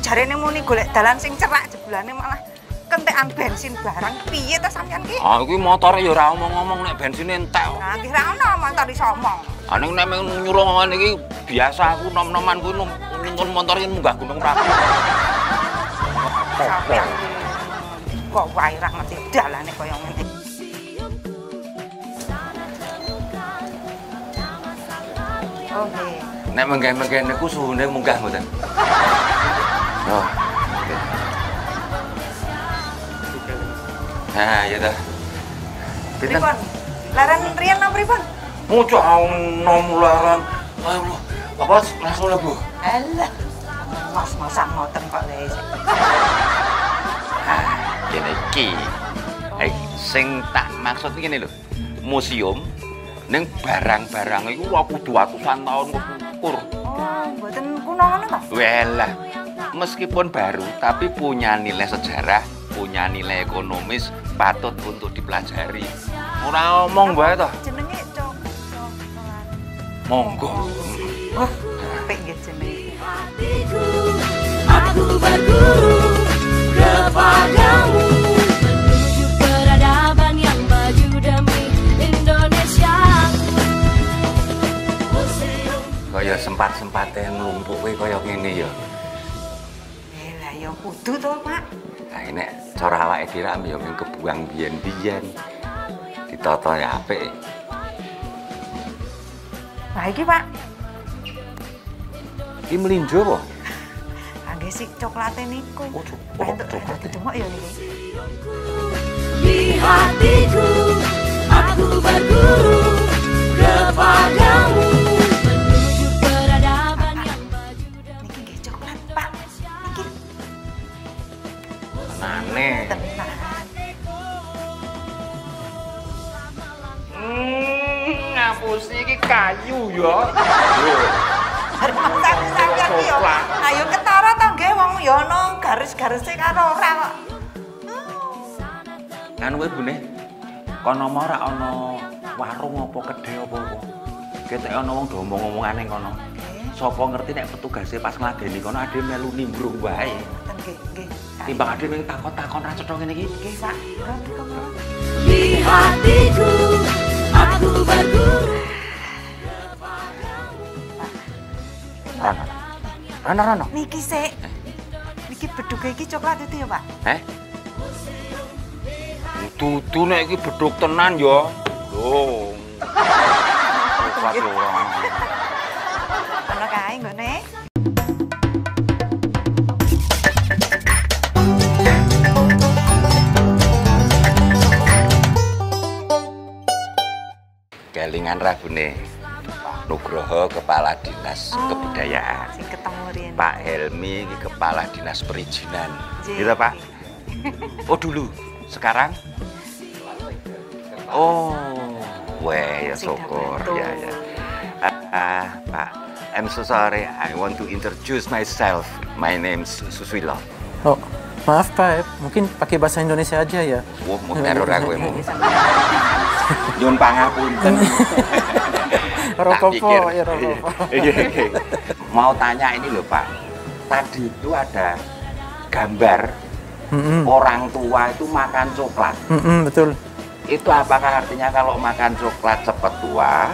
Jarene muni golek dalan sing cerak jebulane malah kentekan bensin barang piye ta sampean ki? Ah kuwi motore ya ora omong-omong nek bensine entek kok. Nah, nggih ra ono motor iso omong. Ah ning nek nyuruh ngene iki biasa aku nom-noman kuwi nuntun motor yen munggah Gunung Merapi. Sampean kok wae ra ngerti dalane kaya ngene. Oh nggih. Nek mengke-mengke niku suhune munggah mboten? Oh. Nah, ya dah. Pripun? Laran riyen nang pripun? Mucuk nom laran. Ayo, apa langsung lebu? Alah. Mas-masan ngoten kok le. Ah, kene iki. Sing tak maksud iki ngene lho. Museum ning barang-barang iku kudu atusan taun kepungkur. Oh, mboten kuno ngono ta? Welah. Meskipun baru, tapi punya nilai sejarah, punya nilai ekonomis, patut untuk dipelajari. Ora omong bae toh. Jenenge Cok. Monggo. Oh, apik nggih jenenge. Aku berguru kepadamu menuju peradaban yang maju demi Indonesia. Kaya sempat-sempate nglumpuk kowe kaya ngene ya. Ya kudu to, Pak. Lah nek cara awake dhewe ya mung kebuang biyen-biyen. Ditata ya apik. Lah iki, Pak. Iki melinjo apa? Ah nggih sik coklate niku. Oh, coklate. Demok ya niki. Di hatiku aku berguru kepadamu menuju peradaban yang maju demi. Niki nggih coklat, Pak. Niki Tenane. tenan. Ngapusi iki kayu ya. Coklat. Ayo ketara to nggih wong ya ana garis-garise karo ora kok. Kan kowe bune kono mau ora ana warung apa kedhe apa-apa. Ketek ana wong do omong-omongan ning kono. Sapa ngerti nek petugase pas ngladeni kono ade melu nimbrung wae. Nggih, nggih. Timbang ade ning takon-takon ra cetha ngene iki. Nggih, Pak. Di hatiku aku berguru. Rana. Niki sik. Niki beduke iki coklat itu ya, Pak? Dudu nek iki bedhug tenan ya. Lho. Coklat ora. Ana kae nggone. Kelingan rabune Nugroho Kepala Dinas Kebudayaan. Sing ketemu riyen. Pak Helmi iki Kepala Dinas Perizinan. Nggih. Gitu, Pak? Oh, dulu. Sekarang? Oh, weh ya syukur. Ya. Pak, I'm so sorry. I want to introduce myself. My name's Suswilo. Oh, maaf Pak, mungkin pakai bahasa Indonesia aja ya. Wah, mau teror aku mau. Nyun pangapunten. Rokopo, ya rokopo. Mau tanya ini loh Pak. Tadi itu ada gambar orang tua itu makan coklat. Betul. Itu apakah artinya kalau makan coklat cepat tua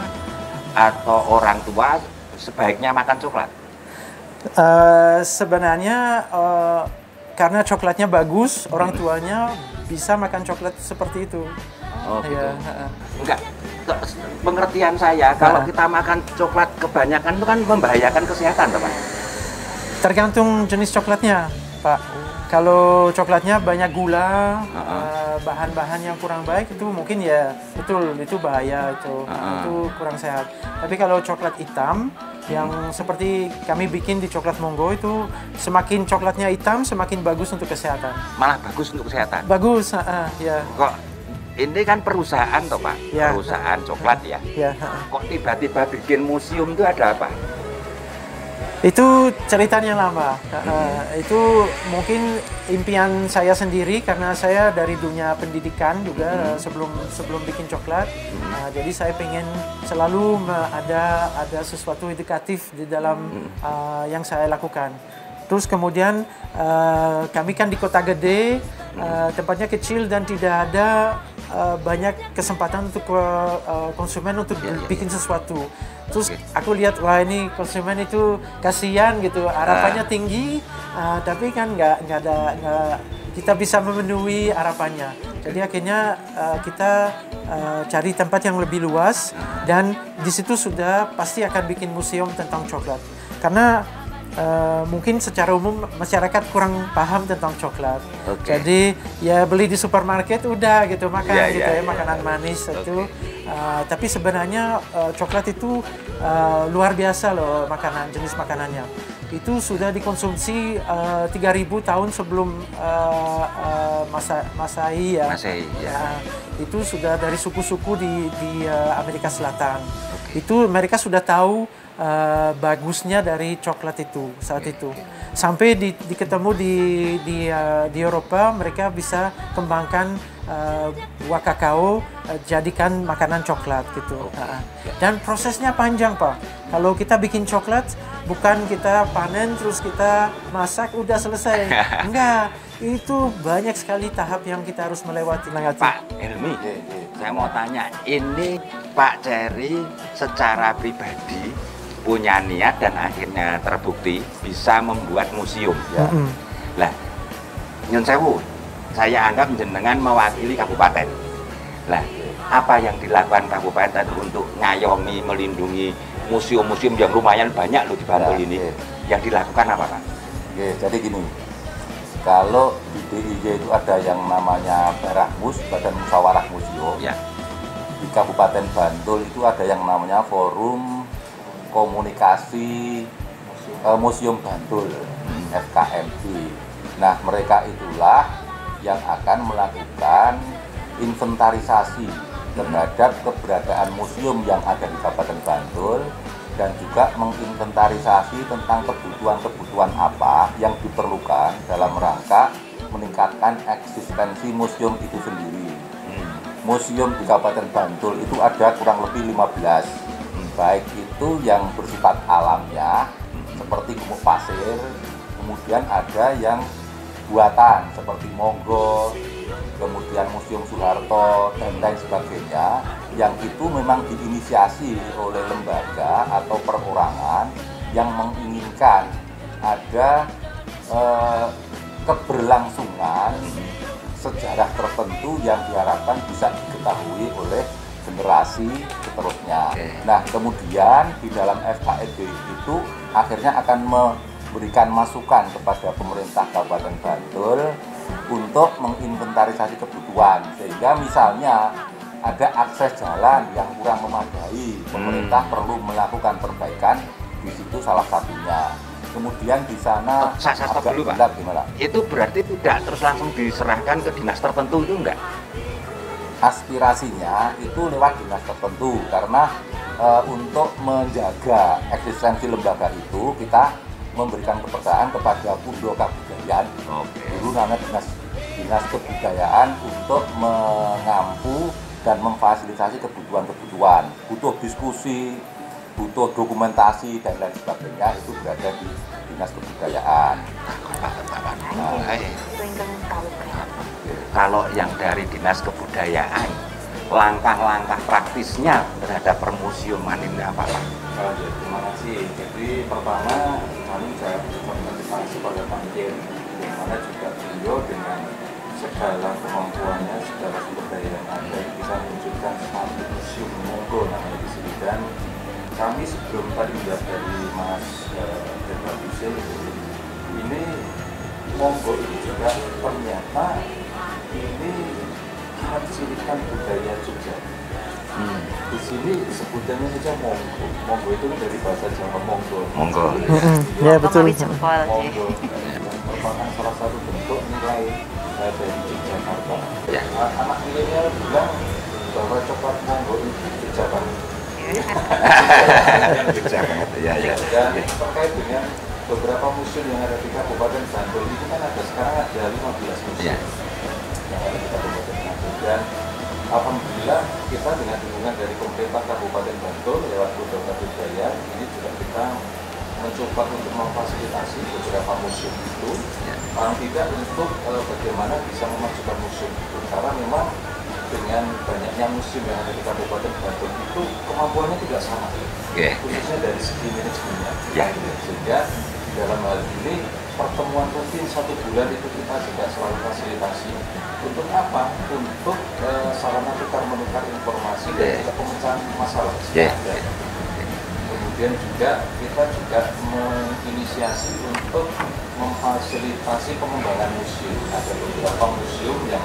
atau orang tua sebaiknya makan coklat? Sebenarnya karena coklatnya bagus, orang tuanya bisa makan coklat seperti itu. Oh, gitu. Ya, Enggak. Pengertian saya, kalau kita makan coklat kebanyakan itu kan membahayakan kesehatan, Pak. tergantung jenis coklatnya, Pak. Kalau coklatnya banyak gula, bahan-bahan yang kurang baik itu mungkin ya betul itu bahaya itu kurang sehat. Tapi kalau coklat hitam yang seperti kami bikin di Coklat Monggo itu semakin coklatnya hitam semakin bagus untuk kesehatan. Malah bagus untuk kesehatan. Bagus, ya. Kok ini kan perusahaan toh Pak, Ya. perusahaan coklat ya. Ya, Kok tiba-tiba bikin museum itu ada apa? itu ceritanya lama. Itu mungkin impian saya sendiri karena saya dari dunia pendidikan juga sebelum bikin coklat. Jadi saya pengen selalu ada sesuatu edukatif di dalam yang saya lakukan. Terus kemudian kami kan di kota gede, tempatnya kecil dan tidak ada banyak kesempatan untuk konsumen untuk bikin sesuatu. Terus aku lihat wah ini konsumen itu kasihan gitu, harapannya tinggi, tapi kan nggak kita bisa memenuhi harapannya. Jadi akhirnya kita cari tempat yang lebih luas dan di situ sudah pasti akan bikin museum tentang coklat. Karena mungkin secara umum masyarakat kurang paham tentang coklat. Jadi ya beli di supermarket udah gitu makan makanan manis itu. Tapi sebenarnya coklat itu luar biasa loh jenis makanannya. Itu sudah dikonsumsi 3.000 tahun sebelum Masehi ya. Itu sudah dari suku-suku di Amerika Selatan. Itu mereka sudah tahu bagusnya dari coklat itu saat itu. Sampai diketemu di Eropa mereka bisa kembangkan buah kakao jadikan makanan coklat gitu. Dan prosesnya panjang Pak. Kalau kita bikin coklat bukan kita panen terus kita masak udah selesai. Enggak, itu banyak sekali tahap yang kita harus melewati. Pak Helmi, saya mau tanya, ini Pak Cherry secara pribadi punya niat dan akhirnya terbukti bisa membuat museum. Lah, nyun sewu, saya anggap jenengan mewakili kabupaten. Lah, apa yang dilakukan kabupaten untuk ngayomi, melindungi museum-museum yang lumayan banyak loh di Bantul ini? Yang dilakukan apa, Pak? Jadi gini, kalau di DIY itu ada yang namanya Barahmus, Badan Musyawarah Museum. Di Kabupaten Bantul itu ada yang namanya Forum Komunikasi Museum Bantul, FKMB. Nah, mereka itulah yang akan melakukan inventarisasi terhadap keberadaan museum yang ada di Kabupaten Bantul dan juga menginventarisasi tentang kebutuhan-kebutuhan apa yang diperlukan dalam rangka meningkatkan eksistensi museum itu sendiri. Museum di Kabupaten Bantul itu ada kurang lebih 15. Baik itu yang bersifat alamnya seperti gumuk pasir, kemudian ada yang buatan seperti Monggo, kemudian Museum Soeharto dan lain sebagainya, yang itu memang diinisiasi oleh lembaga atau perorangan yang menginginkan ada keberlangsungan sejarah tertentu yang diharapkan bisa diketahui oleh generasi seterusnya. Nah, kemudian di dalam FKMB itu akhirnya akan memberikan masukan kepada pemerintah Kabupaten Bantul untuk menginventarisasi kebutuhan. Sehingga misalnya ada akses jalan yang kurang memadai, pemerintah perlu melakukan perbaikan di situ salah satunya. Kemudian di sana Stop agak dulu, Pak. gelap gimana? Itu berarti tidak terus langsung diserahkan ke dinas tertentu itu enggak? Aspirasinya itu lewat dinas tertentu karena untuk menjaga eksistensi lembaga itu kita memberikan kepercayaan kepada Pundo Kabudayaan. Dulu namanya dinas kebudayaan untuk mengampu dan memfasilitasi kebutuhan-kebutuhan. Butuh diskusi, butuh dokumentasi dan lain sebagainya itu berada di dinas kebudayaan. Kalau yang dari dinas kebudayaan, langkah-langkah praktisnya terhadap permusiuman ini apa, Pak? Terima kasih. Jadi pertama kami saya berterima kasih kepada Pak Jen mana juga beliau dengan segala kemampuannya, segala sumber daya yang ada bisa menunjukkan satu museum Monggo namanya di sini. Dan kami sebelum tadi melihat dari Mas Jenderal Hussein, ini Monggo ini juga ternyata ini mencirikan budaya Jogja. Di sini sebutannya saja Monggo. Monggo itu dari bahasa Jawa Monggo. Monggo. Ya betul. Monggo merupakan salah satu bentuk nilai dari Yogyakarta. Ya. Anak milenial bilang bahwa coklat Monggo itu Jogja banget. Jogja banget, ya. Dan terkait dengan beberapa museum yang ada di Kabupaten Bantul itu kan sekarang ada 15 museum yang ada di Kabupaten Bantul. Dan alhamdulillah kita dengan dukungan dari pemerintah Kabupaten Bantul lewat Budaya Budaya ini juga kita mencoba untuk memfasilitasi beberapa museum itu, paling tidak untuk bagaimana bisa memajukan museum itu, karena memang dengan banyaknya museum yang ada di Kabupaten Bantul itu kemampuannya tidak sama, khususnya dari segi manajemennya. Sehingga dalam hal ini pertemuan rutin 1 bulan itu kita juga selalu fasilitasi. Untuk apa? Untuk sarana tukar menukar informasi dan juga pemecahan masalah. Kemudian juga kita juga menginisiasi untuk memfasilitasi pengembangan museum. Ada beberapa museum yang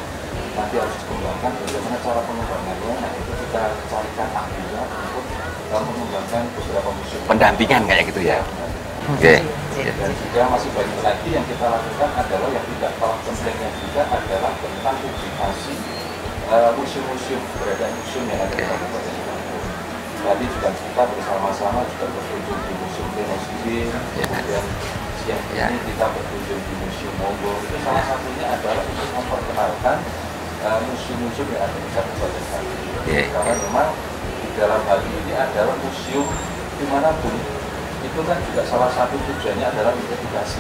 nanti harus dikembangkan, bagaimana cara pengembangannya. Nah itu kita carikan ahlinya untuk mengembangkan beberapa museum. Pendampingan kayak gitu ya. Dan juga masih banyak lagi yang kita lakukan adalah yang tidak kalah pentingnya juga adalah tentang publikasi museum-museum, keberadaan museum yang ada di Kabupaten Bantul. Tadi juga kita bersama-sama juga berkunjung di Museum Tenosidin, kemudian siang ini kita berkunjung di Museum Monggo. Itu salah satunya adalah untuk memperkenalkan museum-museum yang ada di Kabupaten Bantul. Karena memang di dalam hal ini adalah museum dimanapun itu kan juga salah satu tujuannya adalah edukasi,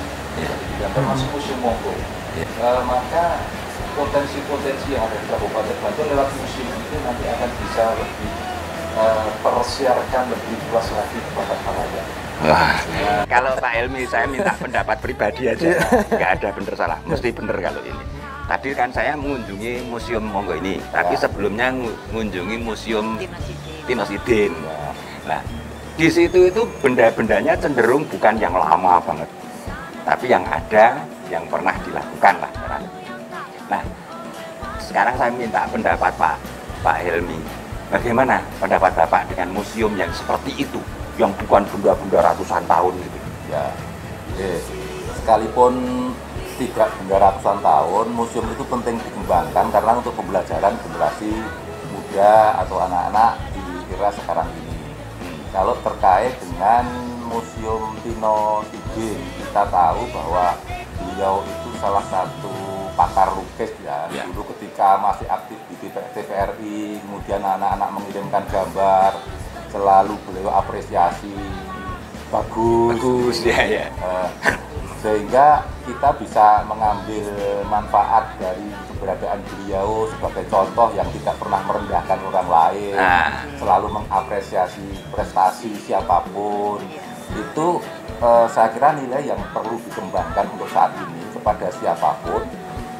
termasuk Museum Monggo. Maka potensi-potensi yang ada di Kabupaten Bantul lewat museum itu nanti akan bisa lebih tersiarkan lebih luas lagi kepada halayak. Kalau Pak Helmi saya minta pendapat pribadi aja, nggak ada bener salah, mesti bener kalau ini. Tadi kan saya mengunjungi Museum Monggo ini, tapi sebelumnya mengunjungi Museum Tenosidin. Nah, di situ itu benda-bendanya cenderung bukan yang lama banget, tapi yang ada, yang pernah dilakukan lah. Nah, sekarang saya minta pendapat Pak Helmi. Bagaimana pendapat Bapak dengan museum yang seperti itu, yang bukan benda-benda ratusan tahun gitu? Ya, sekalipun tidak benda ratusan tahun, museum itu penting dikembangkan karena untuk pembelajaran generasi muda atau anak-anak di era sekarang ini. Kalau terkait dengan Museum Tenosidin, kita tahu bahwa beliau itu salah satu pakar lukis ya. Dulu ketika masih aktif di TVRI, kemudian anak-anak mengirimkan gambar, selalu beliau apresiasi, bagus ya. Sehingga kita bisa mengambil manfaat dari keberadaan beliau sebagai contoh yang tidak pernah merendahkan orang lain, selalu mengapresiasi prestasi siapapun. Itu saya kira nilai yang perlu dikembangkan untuk saat ini kepada siapapun,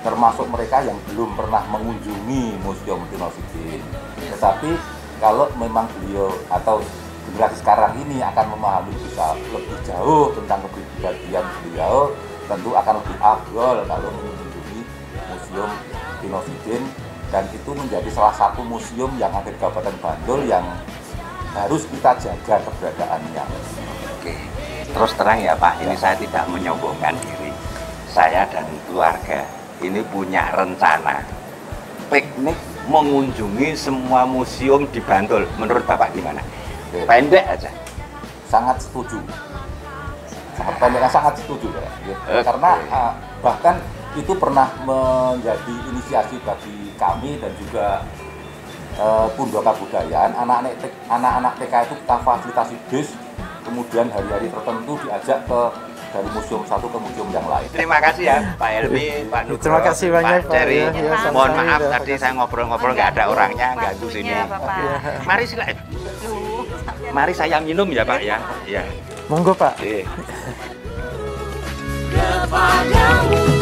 termasuk mereka yang belum pernah mengunjungi Museum Tenosidin. Tetapi kalau memang beliau atau generasi sekarang ini akan memahami bisa lebih jauh tentang kepribadian beliau, tentu akan lebih afdol kalau mengunjungi Museum Tenosidin, dan itu menjadi salah satu museum yang ada di Kabupaten Bantul yang harus kita jaga keberadaannya. Oke, terus terang ya Pak, ini saya tidak menyombongkan diri. Saya dan keluarga ini punya rencana piknik mengunjungi semua museum di Bantul. Menurut Bapak gimana? Pendek aja. Sangat setuju. Sangat pendek, sangat setuju ya. Karena bahkan itu pernah menjadi inisiasi bagi kami dan juga Pundok Kabudayaan. Anak-anak TK itu kita fasilitasi bis, kemudian hari-hari tertentu diajak dari museum satu ke museum yang lain. Terima kasih ya Pak Helmi, Pak Nugroho, terima kasih banyak Pak Jerry. Mohon maaf ya, tadi saya ngobrol-ngobrol nggak ada orangnya, ganggu sini. Mari silakan. Mari saya minum ya Pak ya. Monggo Pak. Oke. Kepadamu